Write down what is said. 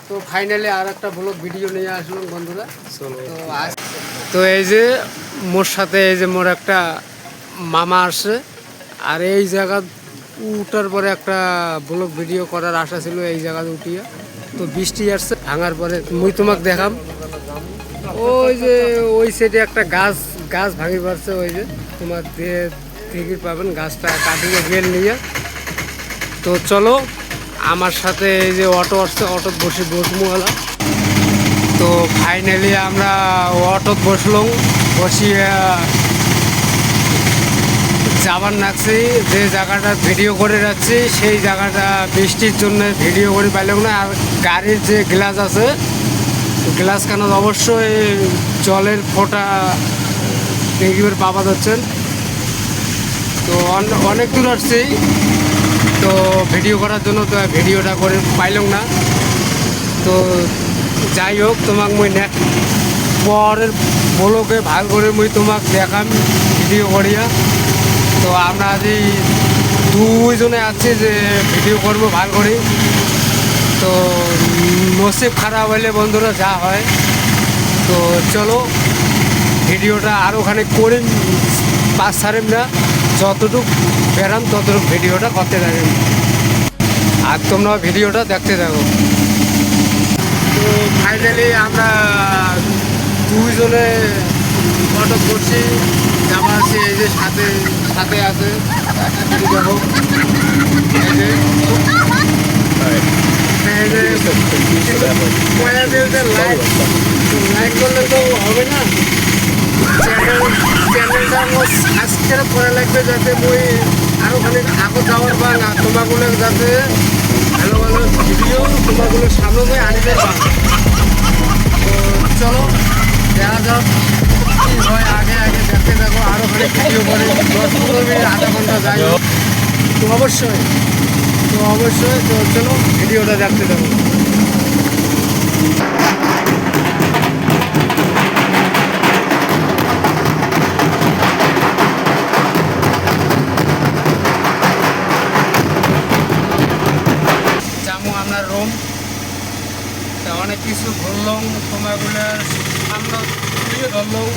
তো ফাইনালি আর একটা blog video নিয়ে আসলাম বন্ধুরা। তো এই যে মোর সাথে এই যে মোর একটা মামা আসছে, আর এই জায়গা উঠার পরে একটা ব্লগ ভিডিও করার আশা ছিল এই জায়গাতে উঠিয়া। তো বৃষ্টি আসছে ভাঙার পরে মুই তোমাকে দেখাম। ওই যে ওই সাইডে একটা গাছ গাছ ভাঙি পারছে, ওই যে তোমার দেখি পাবেন গাছটা কাটিয়ে গেল নিয়ে। তো চলো আমার সাথে এই যে অটো আসছে, অটোত বসে বসমুওয়ালা। তো ফাইনালি আমরা অটোত বসলাম, বসিয়ে যাবার নাকছি যে জায়গাটা ভিডিও করে যাচ্ছি সেই জায়গাটা বৃষ্টির জন্য ভিডিও করে পাইলাম না। আর গাড়ির যে গ্লাস আছে, গ্লাস কেন অবশ্যই জলের ফোঁটা দেখবে পাওয়া যাচ্ছেন। তো অনেক দূর আসছি, তো ভিডিও করার জন্য তো ভিডিওটা করে পাইলাম না। তো যাই হোক, তোমাকে মুই পরের ব্লগে ভালো করে মুই তোমাকে দেখাম ভিডিও করিয়া। তো আমরা আজ দুইজনে আছি যে ভিডিও করবো ভালো করে। তো নসিব খারাপ হলে বন্ধুরা যা হয়। তো চলো ভিডিওটা আর ওখানে করে পাস ছাড়েন না, যতটুকু বেরাম ততটুকু ভিডিওটা করতে থাকেন, আর তোমরা ভিডিওটা দেখতে থাকো। তো ফাইনালি আমরা দুইজনে অটো করছি, যাওয়া আছে এই যে সাথে সাথে আছে দেখো, এই যে লাইক করলে তো হবে না, চ্যানেলটা সাবস্ক্রাইব করা লাগবে, যাতে মই আরও খানিক আগত যাওয়ার বা না তোমাগুলো যাতে ভালো ভালো ভিডিও তোমাগুলো সামনে মই আনিতে পারো। তো চলো দেখা যাক কী হয়, আগে আগে দেখতে থাকো, আরও খানিক ভিডিও করে 10-15 মিনিট আধা ঘন্টা যাই। তো অবশ্যই তো চলো ভিডিওটা দেখতে থাকো। আমরা রোম অনেক কিছু ঘুরলাম, সময়গুলো সামনে ধরলাম।